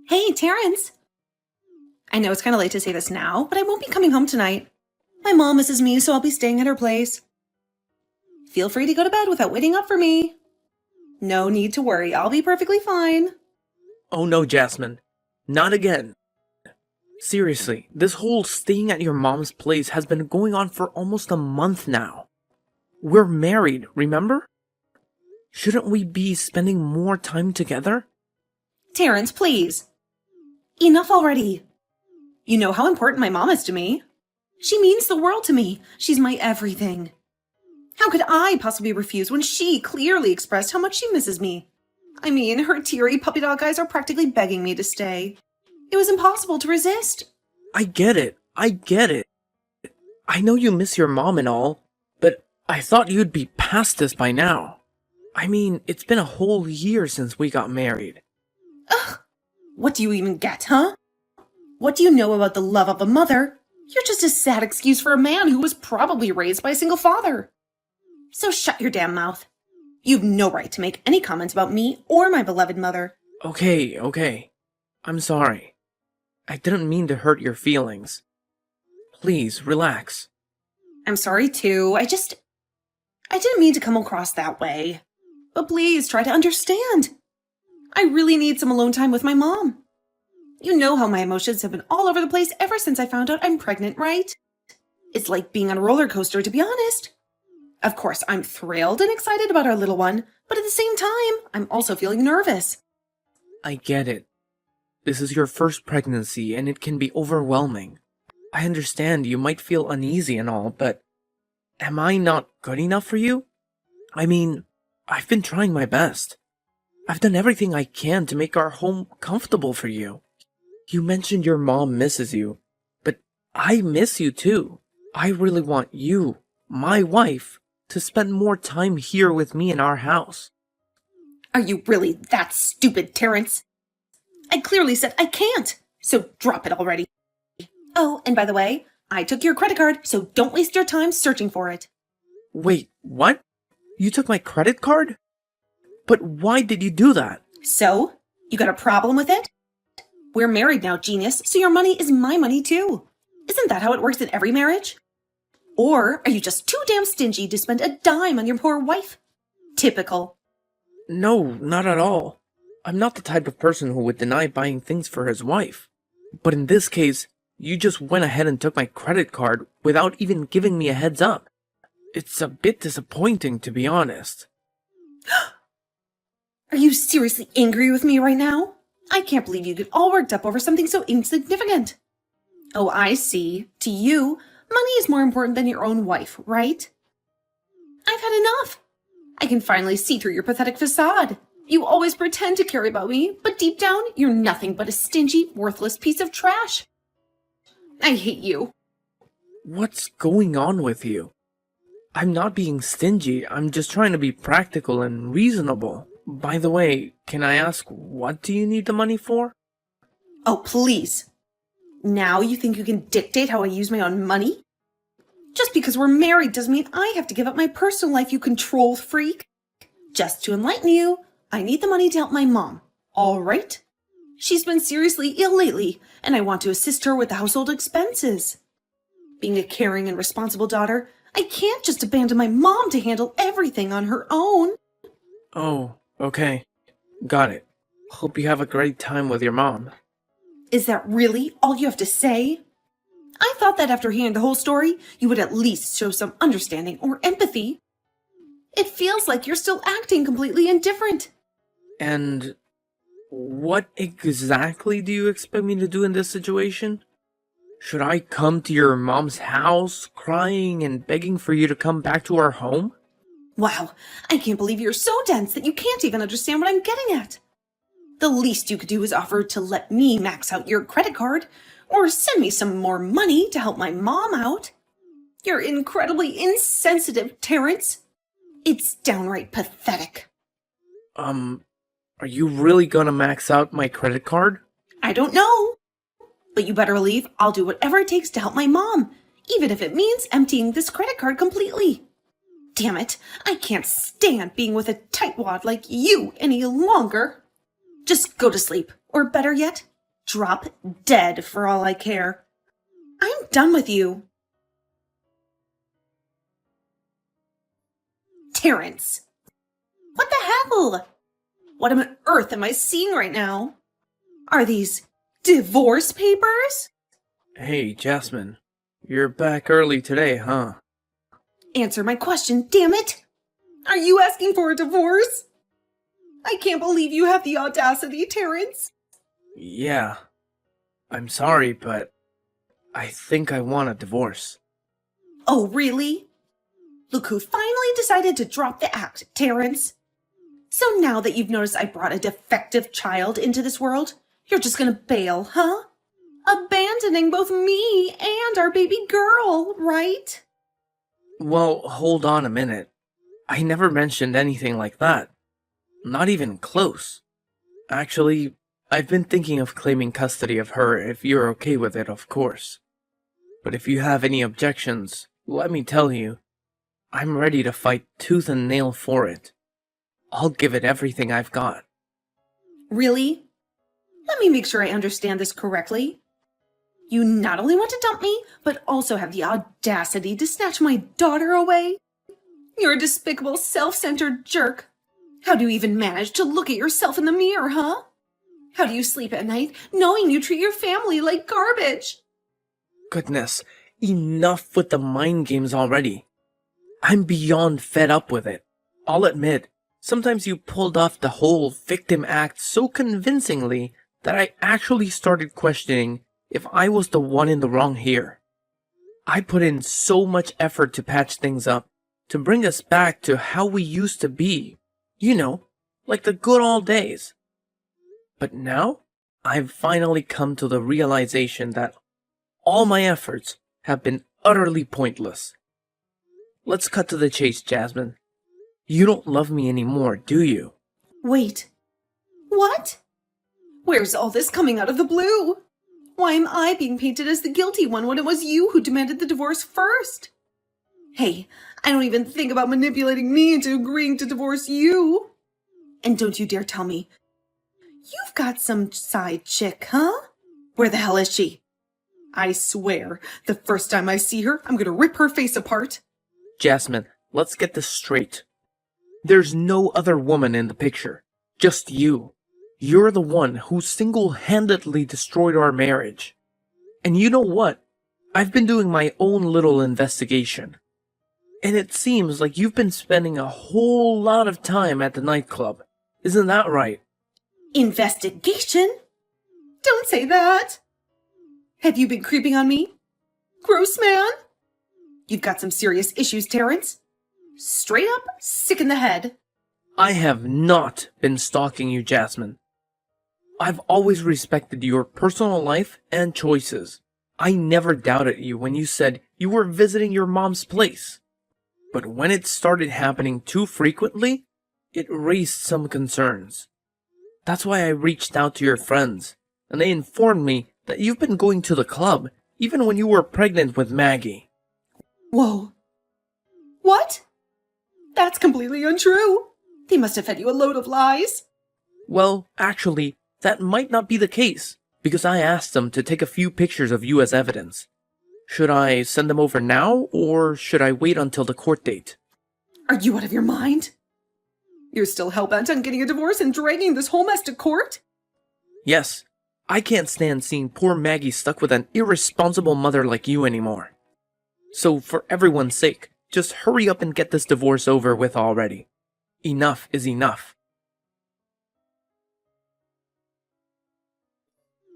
Hey, Terrence. I know it's kind of late to say this now, but I won't be coming home tonight. My mom misses me, so I'll be staying at her place. Feel free to go to bed without waiting up for me. No need to worry, I'll be perfectly fine. Oh no, Jasmine. Not again. Seriously, this whole staying at your mom's place has been going on for almost a month now. We're married, remember? Shouldn't we be spending more time together? Terrence, please. Enough already. You know how important my mom is to me. She means the world to me. She's my everything. How could I possibly refuse when she clearly expressed how much she misses me? I mean, her teary puppy dog eyes are practically begging me to stay. It was impossible to resist. I get it. I know you miss your mom and all, but I thought you'd be past this by now. I mean, it's been a whole year since we got married. Ugh! What do you even get, huh? What do you know about the love of a mother? You're just a sad excuse for a man who was probably raised by a single father. So shut your damn mouth. You've no right to make any comments about me or my beloved mother. Okay. I'm sorry. I didn't mean to hurt your feelings. Please, relax. I'm sorry too. I didn't mean to come across that way. But please try to understand. I really need some alone time with my mom. You know how my emotions have been all over the place ever since I found out I'm pregnant, right? It's like being on a roller coaster, to be honest. Of course, I'm thrilled and excited about our little one, but at the same time, I'm also feeling nervous. I get it. This is your first pregnancy and it can be overwhelming. I understand you might feel uneasy and all, but am I not good enough for you? I mean, I've been trying my best. I've done everything I can to make our home comfortable for you. You mentioned your mom misses you, but I miss you too. I really want you, my wife, to spend more time here with me in our house. Are you really that stupid, Terrence? I clearly said I can't, so drop it already. Oh, and by the way, I took your credit card, so don't waste your time searching for it. Wait, what? You took my credit card? But why did you do that? So? You got a problem with it? We're married now, genius, so your money is my money too. Isn't that how it works in every marriage? Or are you just too damn stingy to spend a dime on your poor wife? Typical. No, not at all. I'm not the type of person who would deny buying things for his wife. But in this case, you just went ahead and took my credit card without even giving me a heads up. It's a bit disappointing, to be honest. Are you seriously angry with me right now? I can't believe you get all worked up over something so insignificant. Oh, I see. To you, money is more important than your own wife, right? I've had enough. I can finally see through your pathetic facade. You always pretend to care about me, but deep down, you're nothing but a stingy, worthless piece of trash. I hate you. What's going on with you? I'm not being stingy, I'm just trying to be practical and reasonable. By the way, can I ask, what do you need the money for? Oh, please. Now you think you can dictate how I use my own money? Just because we're married doesn't mean I have to give up my personal life, you control freak. Just to enlighten you, I need the money to help my mom. All right? She's been seriously ill lately, and I want to assist her with the household expenses. Being a caring and responsible daughter, I can't just abandon my mom to handle everything on her own. Oh, okay. Got it. Hope you have a great time with your mom. Is that really all you have to say? I thought that after hearing the whole story, you would at least show some understanding or empathy. It feels like you're still acting completely indifferent. And what exactly do you expect me to do in this situation? Should I come to your mom's house, crying and begging for you to come back to our home? Wow, I can't believe you're so dense that you can't even understand what I'm getting at. The least you could do is offer to let me max out your credit card, or send me some more money to help my mom out. You're incredibly insensitive, Terrence. It's downright pathetic. Are you really gonna max out my credit card? I don't know. But you better believe I'll do whatever it takes to help my mom, even if it means emptying this credit card completely. Damn it, I can't stand being with a tightwad like you any longer. Just go to sleep, or better yet, Drop dead for all I care. I'm done with you. Terrence. What the hell? What on earth am I seeing right now? Are these divorce papers? Hey, Jasmine. You're back early today, huh? Answer my question, damn it! Are you asking for a divorce? I can't believe you have the audacity, Terrence. Yeah. I'm sorry, but I think I want a divorce. Oh, really? Look who finally decided to drop the act, Terrence. So now that you've noticed I brought a defective child into this world, you're just gonna bail, huh? Abandoning both me and our baby girl, right? Well, hold on a minute. I never mentioned anything like that. Not even close. Actually, I've been thinking of claiming custody of her if you're okay with it, of course. But if you have any objections, let me tell you, I'm ready to fight tooth and nail for it. I'll give it everything I've got. Really? Let me make sure I understand this correctly. You not only want to dump me, but also have the audacity to snatch my daughter away? You're a despicable, self-centered jerk. How do you even manage to look at yourself in the mirror, huh? How do you sleep at night knowing you treat your family like garbage? Goodness, enough with the mind games already. I'm beyond fed up with it. I'll admit, sometimes you pulled off the whole victim act so convincingly that I actually started questioning if I was the one in the wrong here. I put in so much effort to patch things up, to bring us back to how we used to be. You know, like the good old days. But now, I've finally come to the realization that all my efforts have been utterly pointless. Let's cut to the chase, Jasmine. You don't love me anymore, do you? Wait. What? Where's all this coming out of the blue? Why am I being painted as the guilty one when it was you who demanded the divorce first? Hey, I don't even think about manipulating me into agreeing to divorce you. And don't you dare tell me, you've got some side chick, huh? Where the hell is she? I swear, the first time I see her, I'm gonna rip her face apart. Jasmine, let's get this straight. There's no other woman in the picture. Just you. You're the one who single-handedly destroyed our marriage. And you know what? I've been doing my own little investigation. And it seems like you've been spending a whole lot of time at the nightclub. Isn't that right? Investigation? Don't say that. Have you been creeping on me? Gross man? You've got some serious issues, Terrence. Straight up sick in the head. I have not been stalking you, Jasmine. I've always respected your personal life and choices. I never doubted you when you said you were visiting your mom's place. But when it started happening too frequently, it raised some concerns. That's why I reached out to your friends, and they informed me that you've been going to the club even when you were pregnant with Maggie. Whoa. What? That's completely untrue. They must have fed you a load of lies. Well, actually, that might not be the case, because I asked them to take a few pictures of you as evidence. Should I send them over now, or should I wait until the court date? Are you out of your mind? You're still hellbent on getting a divorce and dragging this whole mess to court? Yes, I can't stand seeing poor Maggie stuck with an irresponsible mother like you anymore. So for everyone's sake, just hurry up and get this divorce over with already. Enough is enough.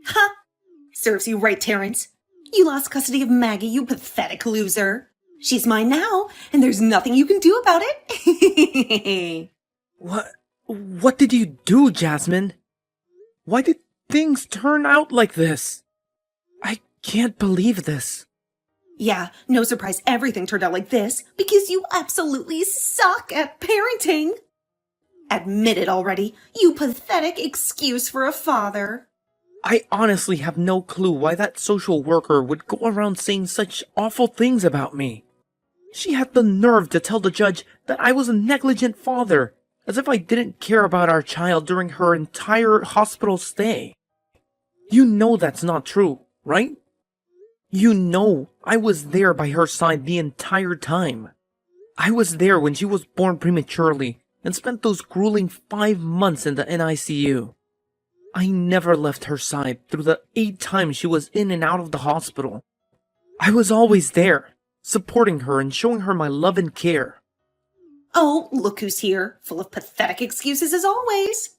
Ha! Serves you right, Terrence. You lost custody of Maggie, you pathetic loser. She's mine now, and there's nothing you can do about it. What did you do, Jasmine? Why did things turn out like this? I can't believe this. Yeah, no surprise everything turned out like this, because you absolutely suck at parenting. Admit it already, you pathetic excuse for a father. I honestly have no clue why that social worker would go around saying such awful things about me. She had the nerve to tell the judge that I was a negligent father, as if I didn't care about our child during her entire hospital stay. You know that's not true, right? You know I was there by her side the entire time. I was there when she was born prematurely and spent those grueling 5 months in the NICU. I never left her side through the 8 times she was in and out of the hospital. I was always there, supporting her and showing her my love and care. Oh, look who's here, full of pathetic excuses as always.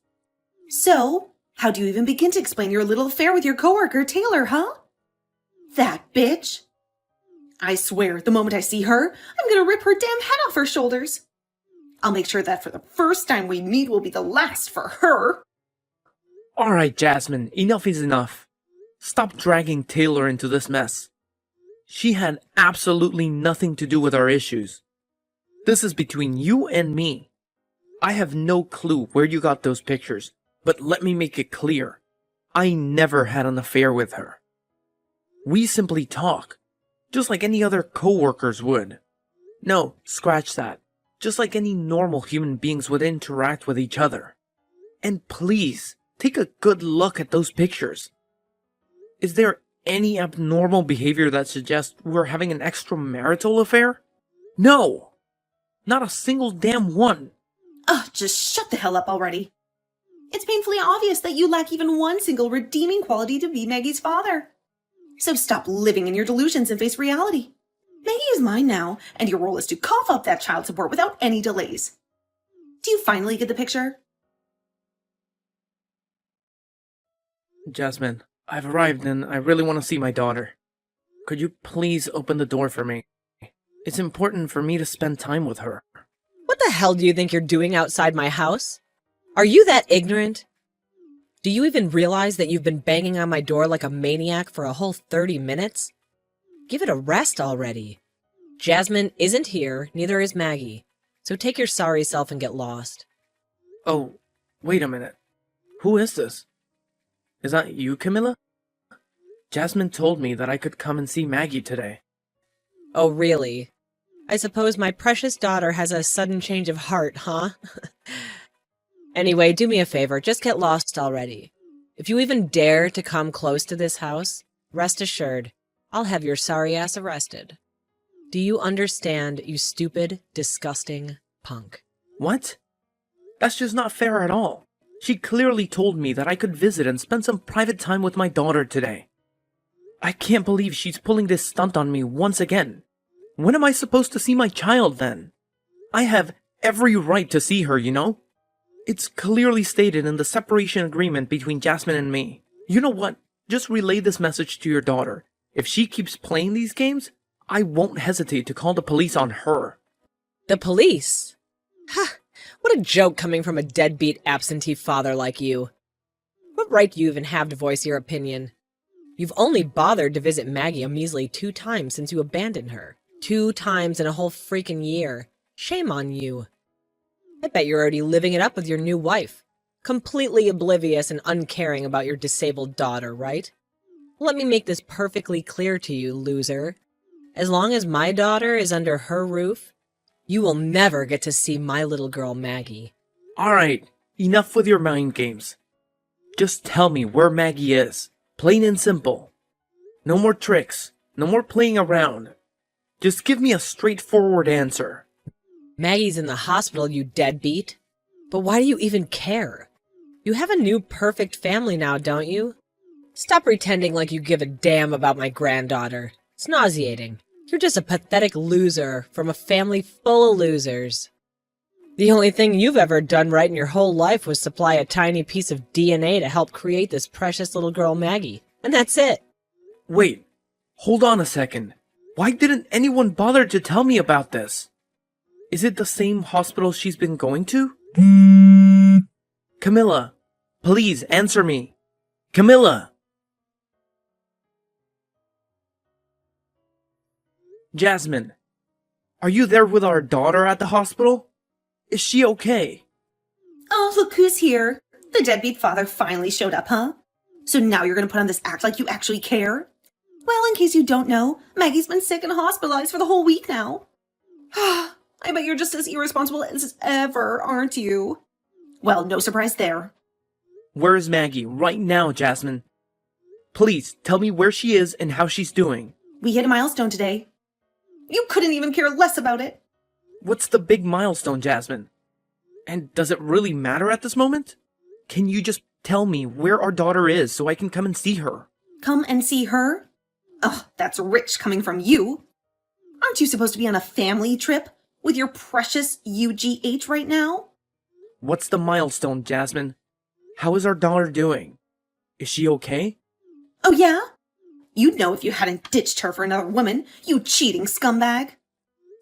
So, how do you even begin to explain your little affair with your coworker, Taylor, huh? That bitch. I swear, the moment I see her, I'm gonna rip her damn head off her shoulders. I'll make sure that for the first time we meet will be the last for her. Alright, Jasmine, enough is enough. Stop dragging Taylor into this mess. She had absolutely nothing to do with our issues. This is between you and me. I have no clue where you got those pictures, but let me make it clear. I never had an affair with her. We simply talk, just like any other coworkers would. No, scratch that. Just like any normal human beings would interact with each other. And please, take a good look at those pictures. Is there any abnormal behavior that suggests we're having an extramarital affair? No! Not a single damn one. Ugh, just shut the hell up already. It's painfully obvious that you lack even one single redeeming quality to be Maggie's father. So stop living in your delusions and face reality. Maggie is mine now, and your role is to cough up that child support without any delays. Do you finally get the picture? Jasmine, I've arrived and I really want to see my daughter. Could you please open the door for me? It's important for me to spend time with her. What the hell do you think you're doing outside my house? Are you that ignorant? Do you even realize that you've been banging on my door like a maniac for a whole 30 minutes? Give it a rest already. Jasmine isn't here, neither is Maggie. So take your sorry self and get lost. Oh, wait a minute. Who is this? Is that you, Camilla? Jasmine told me that I could come and see Maggie today. Oh, really? I suppose my precious daughter has a sudden change of heart, huh? Anyway, do me a favor, just get lost already. If you even dare to come close to this house, rest assured, I'll have your sorry ass arrested. Do you understand, you stupid, disgusting punk? What? That's just not fair at all. She clearly told me that I could visit and spend some private time with my daughter today. I can't believe she's pulling this stunt on me once again. When am I supposed to see my child then? I have every right to see her, you know? It's clearly stated in the separation agreement between Jasmine and me. You know what? Just relay this message to your daughter. If she keeps playing these games, I won't hesitate to call the police on her. The police? Ha! What a joke coming from a deadbeat absentee father like you. What right do you even have to voice your opinion? You've only bothered to visit Maggie a measly 2 times since you abandoned her. 2 times in a whole freaking year. Shame on you. I bet you're already living it up with your new wife. Completely oblivious and uncaring about your disabled daughter, right? Let me make this perfectly clear to you, loser. As long as my daughter is under her roof, you will never get to see my little girl Maggie. Alright, enough with your mind games. Just tell me where Maggie is. Plain and simple. No more tricks. No more playing around. Just give me a straightforward answer. Maggie's in the hospital, you deadbeat. But why do you even care? You have a new perfect family now, don't you? Stop pretending like you give a damn about my granddaughter. It's nauseating. You're just a pathetic loser from a family full of losers. The only thing you've ever done right in your whole life was supply a tiny piece of DNA to help create this precious little girl Maggie. And that's it. Wait, hold on a second. Why didn't anyone bother to tell me about this? Is it the same hospital she's been going to? Camilla, please answer me. Camilla! Jasmine, are you there with our daughter at the hospital? Is she okay? Oh, look who's here. The deadbeat father finally showed up, huh? So now you're gonna put on this act like you actually care? Well, in case you don't know, Maggie's been sick and hospitalized for the whole week now. I bet you're just as irresponsible as ever, aren't you? Well, no surprise there. Where is Maggie right now, Jasmine? Please, tell me where she is and how she's doing. We hit a milestone today. You couldn't even care less about it. What's the big milestone, Jasmine? And does it really matter at this moment? Can you just tell me where our daughter is so I can come and see her? Come and see her? Oh, that's rich coming from you. Aren't you supposed to be on a family trip with your precious UGH right now? What's the milestone, Jasmine? How is our daughter doing? Is she okay? Oh, yeah? You'd know if you hadn't ditched her for another woman, you cheating scumbag.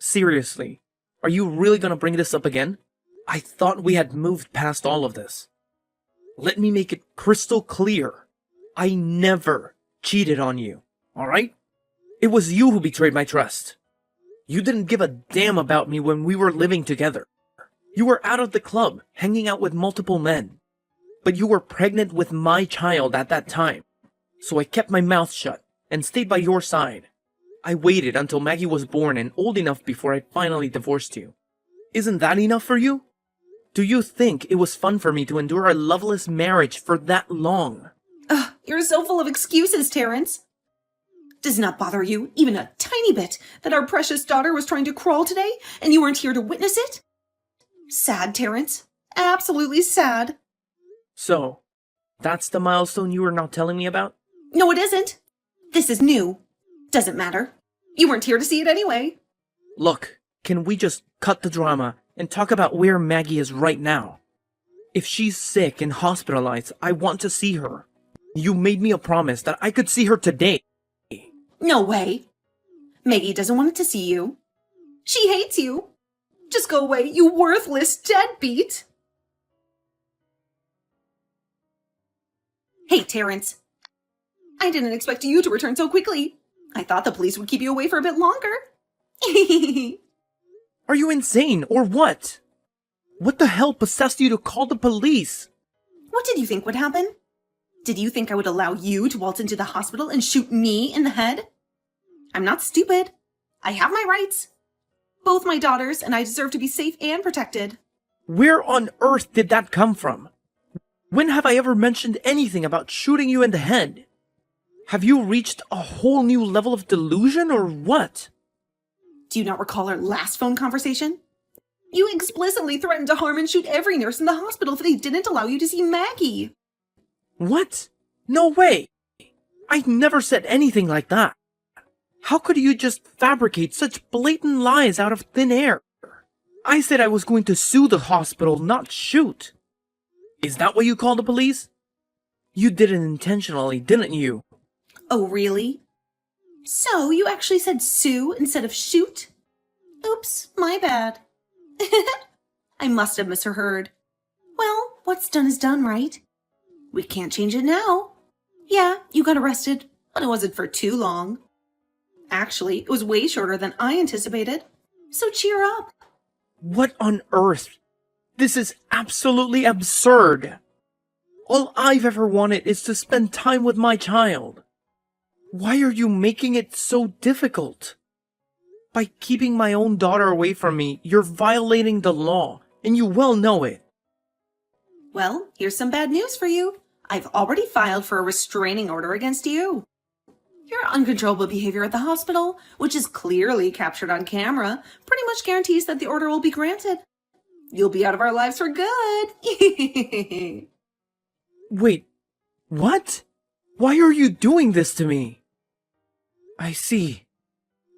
Seriously, are you really gonna bring this up again? I thought we had moved past all of this. Let me make it crystal clear. I never cheated on you, alright? It was you who betrayed my trust. You didn't give a damn about me when we were living together. You were out of the club, hanging out with multiple men. But you were pregnant with my child at that time. So I kept my mouth shut and stayed by your side. I waited until Maggie was born and old enough before I finally divorced you. Isn't that enough for you? Do you think it was fun for me to endure a loveless marriage for that long? Ugh, you're so full of excuses, Terrence. Does not bother you, even a tiny bit, that our precious daughter was trying to crawl today and you weren't here to witness it? Sad, Terrence. Absolutely sad. So, that's the milestone you were not telling me about? No, it isn't. This is new. Doesn't matter. You weren't here to see it anyway. Look, can we just cut the drama and talk about where Maggie is right now? If she's sick and hospitalized, I want to see her. You made me a promise that I could see her today. No way. Maggie doesn't want to see you. She hates you. Just go away, you worthless deadbeat. Hey, Terrence. I didn't expect you to return so quickly. I thought the police would keep you away for a bit longer. Are you insane or what? What the hell possessed you to call the police? What did you think would happen? Did you think I would allow you to waltz into the hospital and shoot me in the head? I'm not stupid. I have my rights. Both my daughters and I deserve to be safe and protected. Where on earth did that come from? When have I ever mentioned anything about shooting you in the head? Have you reached a whole new level of delusion or what? Do you not recall our last phone conversation? You explicitly threatened to harm and shoot every nurse in the hospital if they didn't allow you to see Maggie. What? No way! I never said anything like that. How could you just fabricate such blatant lies out of thin air? I said I was going to sue the hospital, not shoot. Is that what you call the police? You did it intentionally, didn't you? Oh, really? So you actually said sue instead of shoot? Oops, my bad. I must have misheard. Well, what's done is done, right? We can't change it now. Yeah, you got arrested, but it wasn't for too long. Actually, it was way shorter than I anticipated. So cheer up. What on earth? This is absolutely absurd. All I've ever wanted is to spend time with my child. Why are you making it so difficult? By keeping my own daughter away from me, you're violating the law, and you well know it. Well, here's some bad news for you. I've already filed for a restraining order against you. Your uncontrollable behavior at the hospital, which is clearly captured on camera, pretty much guarantees that the order will be granted. You'll be out of our lives for good. Wait, what? Why are you doing this to me? I see.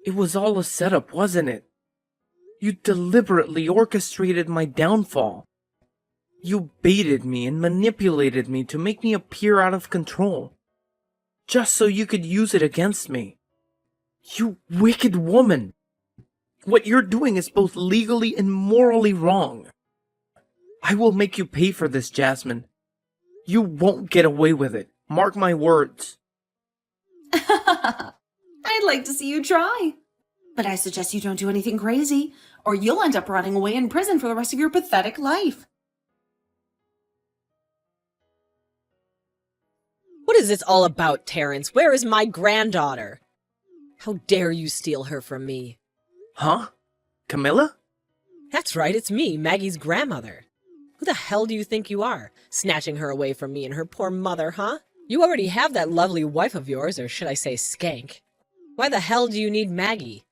It was all a setup, wasn't it? You deliberately orchestrated my downfall. You baited me and manipulated me to make me appear out of control, just so you could use it against me. You wicked woman! What you're doing is both legally and morally wrong. I will make you pay for this, Jasmine. You won't get away with it. Mark my words. I'd like to see you try. But I suggest you don't do anything crazy, or you'll end up rotting away in prison for the rest of your pathetic life. What is this all about, Terrence? Where is my granddaughter? How dare you steal her from me? Huh? Camilla? That's right, it's me, Maggie's grandmother. Who the hell do you think you are, snatching her away from me and her poor mother, huh? You already have that lovely wife of yours, or should I say skank. Why the hell do you need Maggie?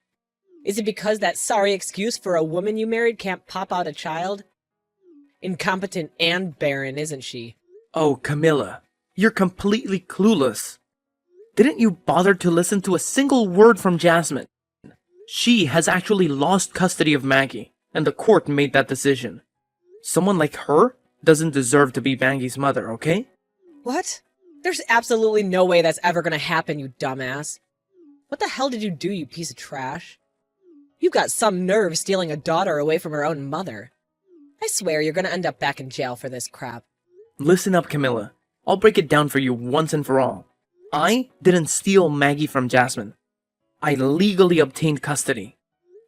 Is it because that sorry excuse for a woman you married can't pop out a child? Incompetent and barren, isn't she? Oh, Camilla, you're completely clueless. Didn't you bother to listen to a single word from Jasmine? She has actually lost custody of Maggie, and the court made that decision. Someone like her doesn't deserve to be Maggie's mother, okay? What? There's absolutely no way that's ever gonna happen, you dumbass. What the hell did you do, you piece of trash? You've got some nerve stealing a daughter away from her own mother. I swear you're gonna end up back in jail for this crap. Listen up, Camilla. I'll break it down for you once and for all. I didn't steal Maggie from Jasmine. I legally obtained custody.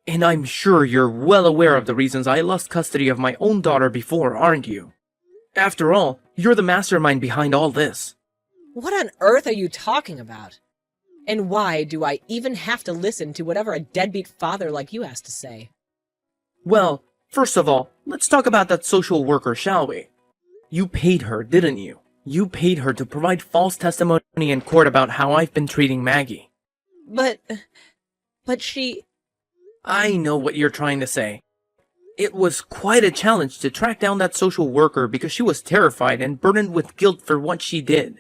And I'm sure you're well aware of the reasons I lost custody of my own daughter before, aren't you? After all, you're the mastermind behind all this. What on earth are you talking about? And why do I even have to listen to whatever a deadbeat father like you has to say? Well, first of all, let's talk about that social worker, shall we? You paid her, didn't you? You paid her to provide false testimony in court about how I've been treating Maggie. But she... I know what you're trying to say. It was quite a challenge to track down that social worker because she was terrified and burdened with guilt for what she did.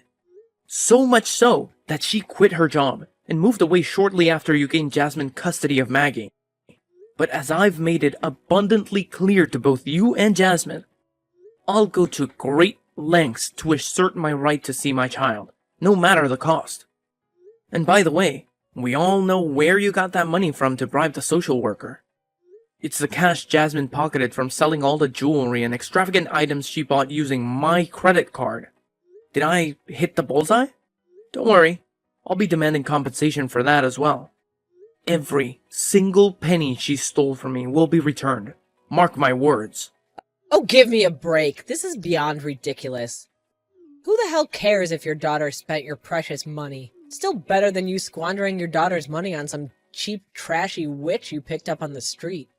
So much so that she quit her job and moved away shortly after you gained Jasmine custody of Maggie. But as I've made it abundantly clear to both you and Jasmine, I'll go to great lengths to assert my right to see my child, no matter the cost. And by the way, we all know where you got that money from to bribe the social worker. It's the cash Jasmine pocketed from selling all the jewelry and extravagant items she bought using my credit card. Did I hit the bullseye? Don't worry, I'll be demanding compensation for that as well. Every single penny she stole from me will be returned. Mark my words. Oh, give me a break. This is beyond ridiculous. Who the hell cares if your daughter spent your precious money? Still better than you squandering your daughter's money on some cheap, trashy witch you picked up on the street.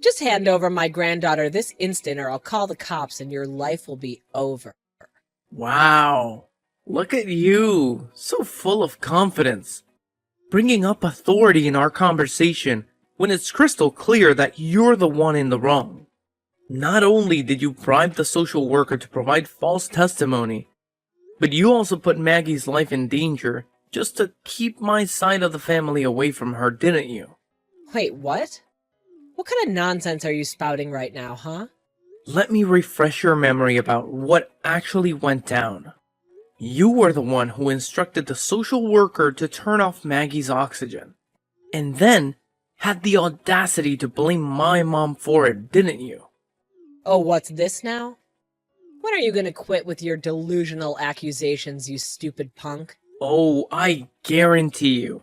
Just hand over my granddaughter this instant or I'll call the cops and your life will be over. Wow, look at you, so full of confidence. Bringing up authority in our conversation when it's crystal clear that you're the one in the wrong. Not only did you bribe the social worker to provide false testimony, but you also put Maggie's life in danger just to keep my side of the family away from her, didn't you? Wait, what? What kind of nonsense are you spouting right now, huh? Let me refresh your memory about what actually went down. You were the one who instructed the social worker to turn off Maggie's oxygen, and then had the audacity to blame my mom for it, didn't you? Oh, what's this now? When are you gonna quit with your delusional accusations, you stupid punk? Oh, I guarantee you.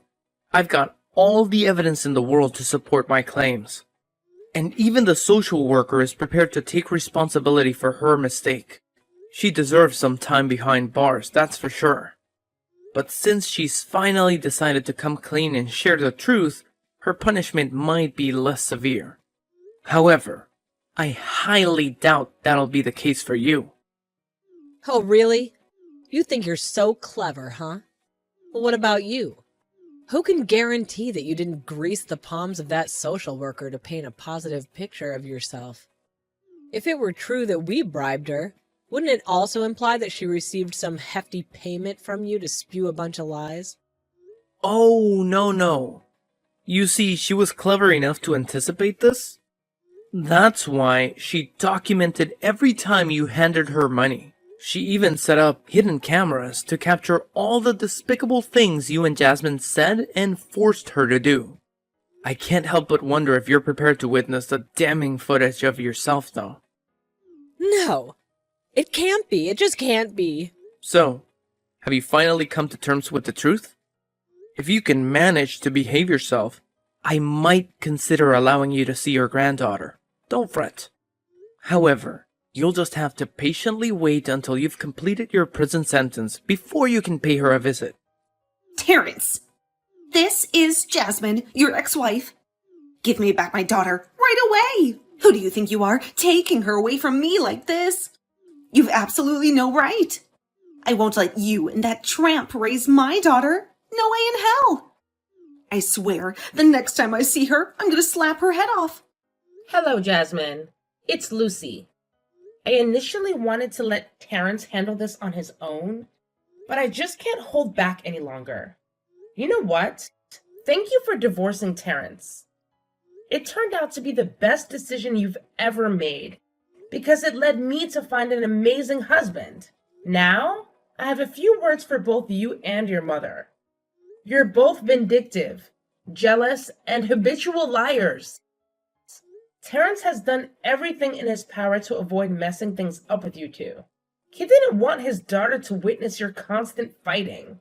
I've got all the evidence in the world to support my claims. And even the social worker is prepared to take responsibility for her mistake. She deserves some time behind bars, that's for sure. But since she's finally decided to come clean and share the truth, her punishment might be less severe. However, I highly doubt that'll be the case for you. Oh, really? You think you're so clever, huh? Well, what about you? Who can guarantee that you didn't grease the palms of that social worker to paint a positive picture of yourself? If it were true that we bribed her, wouldn't it also imply that she received some hefty payment from you to spew a bunch of lies? Oh, no. You see, she was clever enough to anticipate this. That's why she documented every time you handed her money. She even set up hidden cameras to capture all the despicable things you and Jasmine said and forced her to do. I can't help but wonder if you're prepared to witness the damning footage of yourself, though. No, it can't be. It just can't be. So, have you finally come to terms with the truth? If you can manage to behave yourself, I might consider allowing you to see your granddaughter. Don't fret. However, you'll just have to patiently wait until you've completed your prison sentence before you can pay her a visit. Terrence, this is Jasmine, your ex-wife. Give me back my daughter right away. Who do you think you are, taking her away from me like this? You've absolutely no right. I won't let you and that tramp raise my daughter. No way in hell. I swear, the next time I see her, I'm gonna slap her head off. Hello, Jasmine. It's Lucy. I initially wanted to let Terrence handle this on his own, but I just can't hold back any longer. You know what? Thank you for divorcing Terrence. It turned out to be the best decision you've ever made, because it led me to find an amazing husband. Now, I have a few words for both you and your mother. You're both vindictive, jealous, and habitual liars. Terrence has done everything in his power to avoid messing things up with you two. He didn't want his daughter to witness your constant fighting.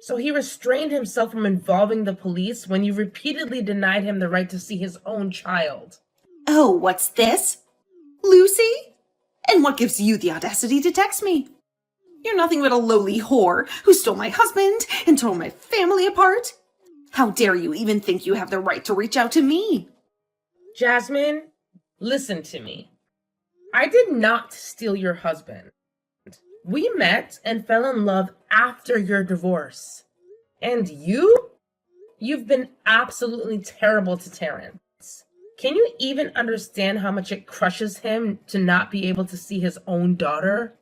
So he restrained himself from involving the police when you repeatedly denied him the right to see his own child. Oh, what's this? Lucy? And what gives you the audacity to text me? You're nothing but a lowly whore who stole my husband and tore my family apart. How dare you even think you have the right to reach out to me? Jasmine, listen to me. I did not steal your husband. We met and fell in love after your divorce. And you've been absolutely terrible to Terrence. Can you even understand how much it crushes him to not be able to see his own daughter?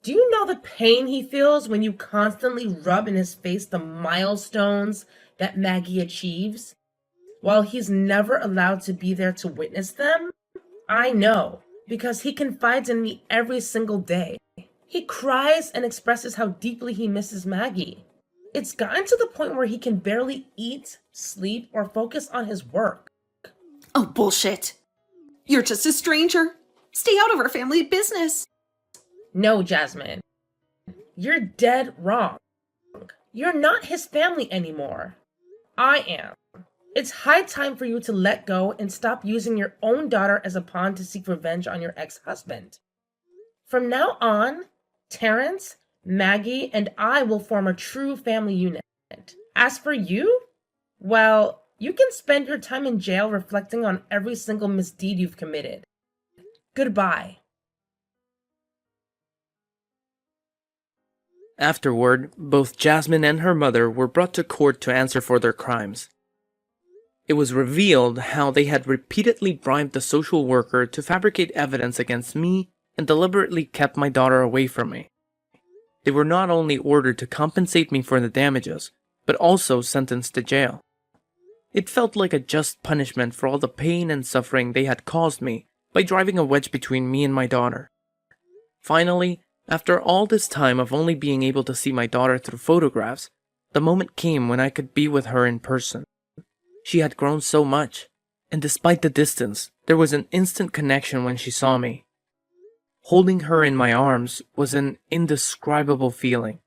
Do you know the pain he feels when you constantly rub in his face the milestones that Maggie achieves, while he's never allowed to be there to witness them? I know, because he confides in me every single day. He cries and expresses how deeply he misses Maggie. It's gotten to the point where he can barely eat, sleep, or focus on his work. Oh, bullshit. You're just a stranger. Stay out of our family business. No, Jasmine. You're dead wrong. You're not his family anymore. I am. It's high time for you to let go and stop using your own daughter as a pawn to seek revenge on your ex-husband. From now on, Terrence, Maggie, and I will form a true family unit. As for you, well, you can spend your time in jail reflecting on every single misdeed you've committed. Goodbye. Afterward, both Jasmine and her mother were brought to court to answer for their crimes. It was revealed how they had repeatedly bribed the social worker to fabricate evidence against me and deliberately kept my daughter away from me. They were not only ordered to compensate me for the damages, but also sentenced to jail. It felt like a just punishment for all the pain and suffering they had caused me by driving a wedge between me and my daughter. Finally, after all this time of only being able to see my daughter through photographs, the moment came when I could be with her in person. She had grown so much, and despite the distance, there was an instant connection when she saw me. Holding her in my arms was an indescribable feeling,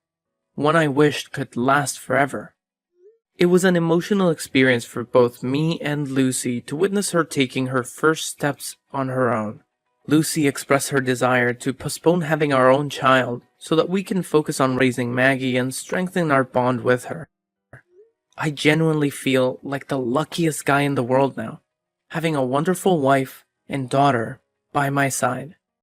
one I wished could last forever. It was an emotional experience for both me and Lucy to witness her taking her first steps on her own. Lucy expressed her desire to postpone having our own child so that we can focus on raising Maggie and strengthen our bond with her. I genuinely feel like the luckiest guy in the world now, having a wonderful wife and daughter by my side.